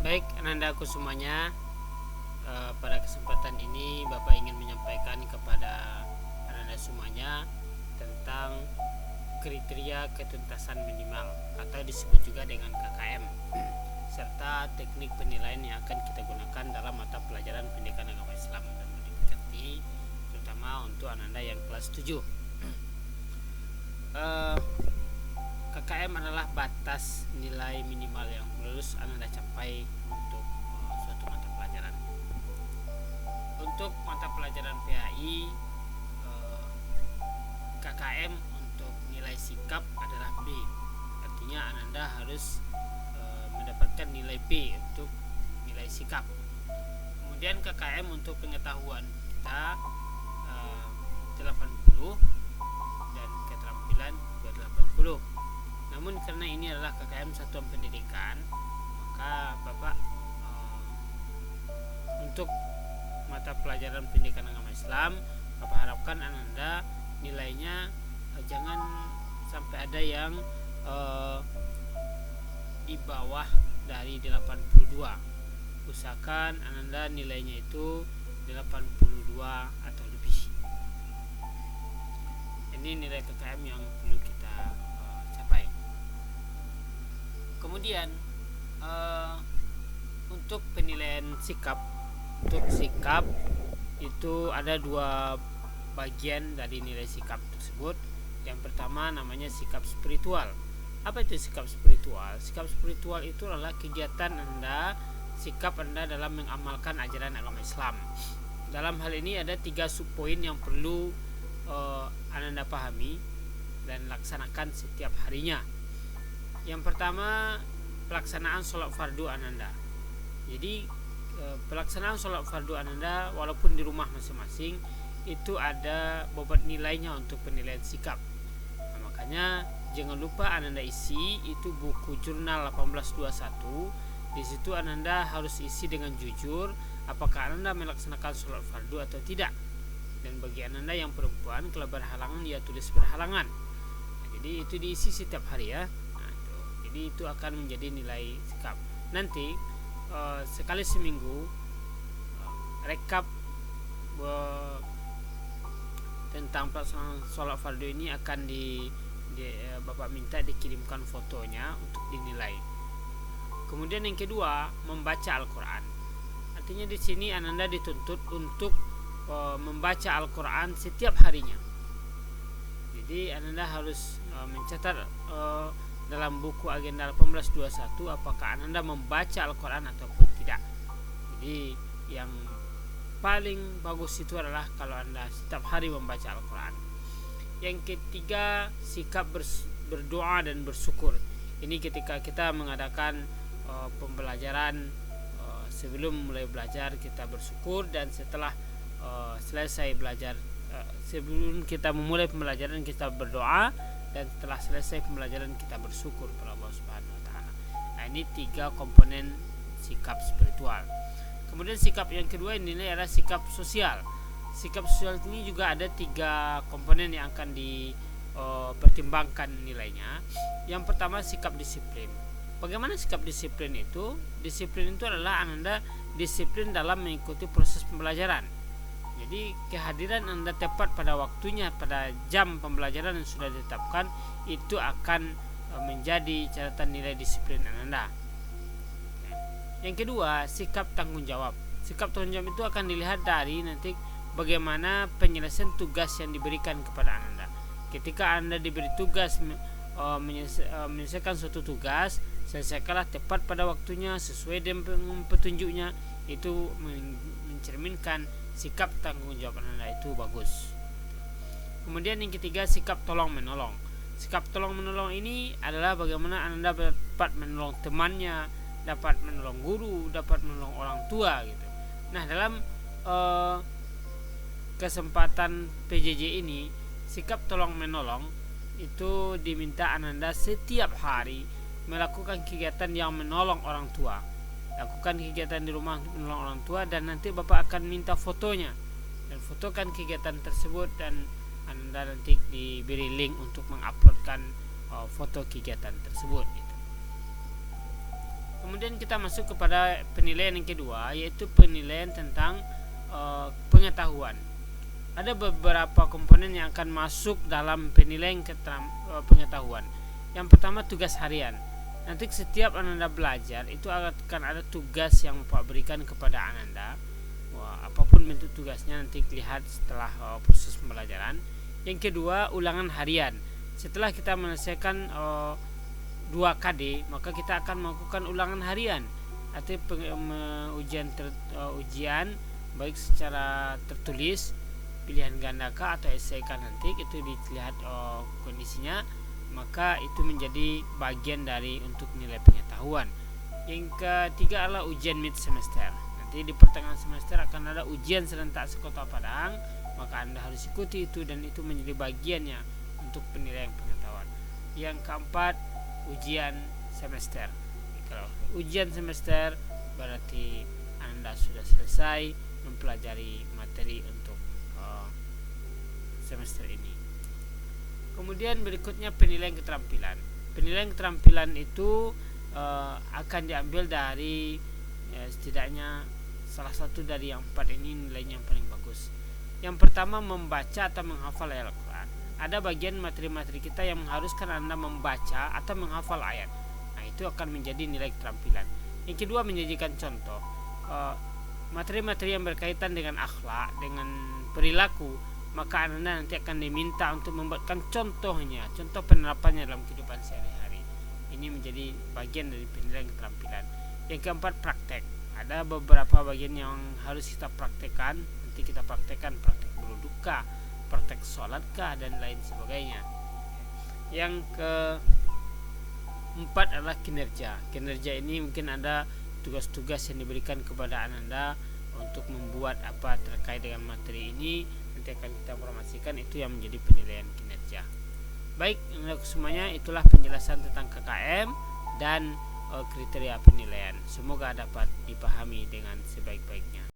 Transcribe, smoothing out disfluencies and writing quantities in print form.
Baik, anandaku semuanya, pada kesempatan ini Bapak ingin menyampaikan kepada ananda semuanya tentang kriteria ketuntasan minimal atau disebut juga dengan KKM serta teknik penilaian yang akan kita gunakan dalam mata pelajaran pendidikan agama Islam dan modifikasi, terutama untuk ananda yang kelas 7. KKM adalah batas nilai minimal yang harus ananda capai untuk suatu mata pelajaran. Untuk mata pelajaran PAI, KKM untuk nilai sikap adalah B. Artinya ananda harus mendapatkan nilai B untuk nilai sikap. Kemudian KKM untuk pengetahuan kita 80 dan keterampilan juga 80. Namun karena ini adalah KKM satuan pendidikan, maka Bapak untuk mata pelajaran pendidikan agama Islam, Bapak harapkan ananda nilainya jangan sampai ada yang di bawah dari 82. Usahakan ananda nilainya itu 82 atau lebih. Ini nilai KKM yang perlu kita capai. Kemudian untuk penilaian sikap, untuk sikap itu ada dua bagian dari nilai sikap tersebut. Yang pertama namanya sikap spiritual. Apa itu sikap spiritual? Sikap spiritual itu adalah kegiatan anda, sikap anda dalam mengamalkan ajaran agama Islam. Dalam hal ini ada 3 subpoin yang perlu anda pahami dan laksanakan setiap harinya. Yang pertama, pelaksanaan sholat fardu ananda. Jadi pelaksanaan sholat fardu ananda walaupun di rumah masing-masing itu ada bobot nilainya untuk penilaian sikap. Nah, makanya jangan lupa ananda isi itu buku jurnal 1821. Di situ ananda harus isi dengan jujur apakah ananda melaksanakan sholat fardu atau tidak. Dan bagi ananda yang perempuan kalau berhalangan dia tulis berhalangan. Nah, jadi itu diisi setiap hari ya. Jadi itu akan menjadi nilai sikap. Nanti sekali seminggu rekap tentang pelaksanaan sholat fardu ini akan Bapak minta dikirimkan fotonya untuk dinilai. Kemudian yang kedua, membaca Al-Quran. Artinya di sini ananda dituntut untuk membaca Al-Quran setiap harinya. Jadi ananda harus mencatat dalam buku agenda 1821 apakah ananda membaca Al-Quran ataupun tidak. Jadi yang paling bagus itu adalah kalau anda setiap hari membaca Al-Quran. Yang ketiga, sikap berdoa dan bersyukur. Ini ketika kita mengadakan pembelajaran, sebelum mulai belajar kita bersyukur, dan setelah selesai belajar, sebelum kita memulai pembelajaran kita berdoa, dan setelah selesai pembelajaran kita bersyukur kepada Allah Subhanahu wa taala. Nah, ini 3 komponen sikap spiritual. Kemudian sikap yang kedua ini adalah sikap sosial. Sikap sosial ini juga ada 3 komponen yang akan dipertimbangkan nilainya. Yang pertama, sikap disiplin. Bagaimana sikap disiplin itu? Disiplin itu adalah ananda disiplin dalam mengikuti proses pembelajaran. Jadi kehadiran anda tepat pada waktunya, pada jam pembelajaran yang sudah ditetapkan, itu akan menjadi catatan nilai disiplin anda. Yang kedua, sikap tanggung jawab. Sikap tanggung jawab itu akan dilihat dari nanti bagaimana penyelesaian tugas yang diberikan kepada anda. Ketika anda diberi tugas menyelesaikan suatu tugas, selesaikanlah tepat pada waktunya sesuai dengan petunjuknya. Itu mencerminkan sikap tanggung jawab anda itu bagus. Kemudian yang ketiga, sikap tolong menolong. Sikap tolong menolong ini adalah bagaimana anda dapat menolong temannya, dapat menolong guru, dapat menolong orang tua gitu. Nah, dalam kesempatan PJJ ini, sikap tolong menolong itu diminta ananda setiap hari melakukan kegiatan yang menolong orang tua. Lakukan kegiatan di rumah menolong orang tua, dan nanti Bapak akan minta fotonya dan fotokan kegiatan tersebut, dan anda nanti diberi link untuk menguploadkan foto kegiatan tersebut gitu. Kemudian kita masuk kepada penilaian yang kedua, yaitu penilaian tentang pengetahuan. Ada beberapa komponen yang akan masuk dalam penilaian pengetahuan. Yang pertama, tugas harian. Nanti setiap Ananda belajar itu akan ada tugas yang Bapak berikan kepada Ananda. Apapun bentuk tugasnya nanti lihat setelah proses pembelajaran. Yang kedua, ulangan harian. Setelah kita menyelesaikan 2 KD, maka kita akan melakukan ulangan harian atau ujian baik secara tertulis, pilihan ganda atau esai nanti itu dilihat kondisinya, maka itu menjadi bagian dari untuk nilai pengetahuan. Yang ketiga adalah ujian mid semester. Nanti di pertengahan semester akan ada ujian serentak sekota Padang, maka Anda harus ikuti itu dan itu menjadi bagiannya untuk penilaian pengetahuan. Yang keempat, ujian semester. Kalau ujian semester berarti Anda sudah selesai mempelajari materi untuk semester ini. Kemudian berikutnya penilaian keterampilan. Penilaian keterampilan itu akan diambil dari setidaknya salah satu dari yang 4 ini nilainya yang paling bagus. Yang pertama, membaca atau menghafal ayat Al-Quran. Ada bagian materi-materi kita yang mengharuskan Anda membaca atau menghafal ayat. Nah, itu akan menjadi nilai keterampilan. Yang kedua, menyajikan contoh. Materi-materi yang berkaitan dengan akhlak, dengan perilaku, maka Anda nanti akan diminta untuk membuatkan contohnya, contoh penerapannya dalam kehidupan sehari-hari. Ini menjadi bagian dari penilaian keterampilan. Yang keempat, praktek. Ada beberapa bagian yang harus kita praktekkan. Nanti kita praktekkan praktek berwudukah, praktek sholatkah, dan lain sebagainya. Yang keempat adalah kinerja. Kinerja ini mungkin ada tugas-tugas yang diberikan kepada Ananda untuk membuat apa terkait dengan materi ini. Nanti akan kita informasikan, itu yang menjadi penilaian kinerja. Baik, semuanya itulah penjelasan tentang KKM dan kriteria penilaian. Semoga dapat dipahami dengan sebaik-baiknya.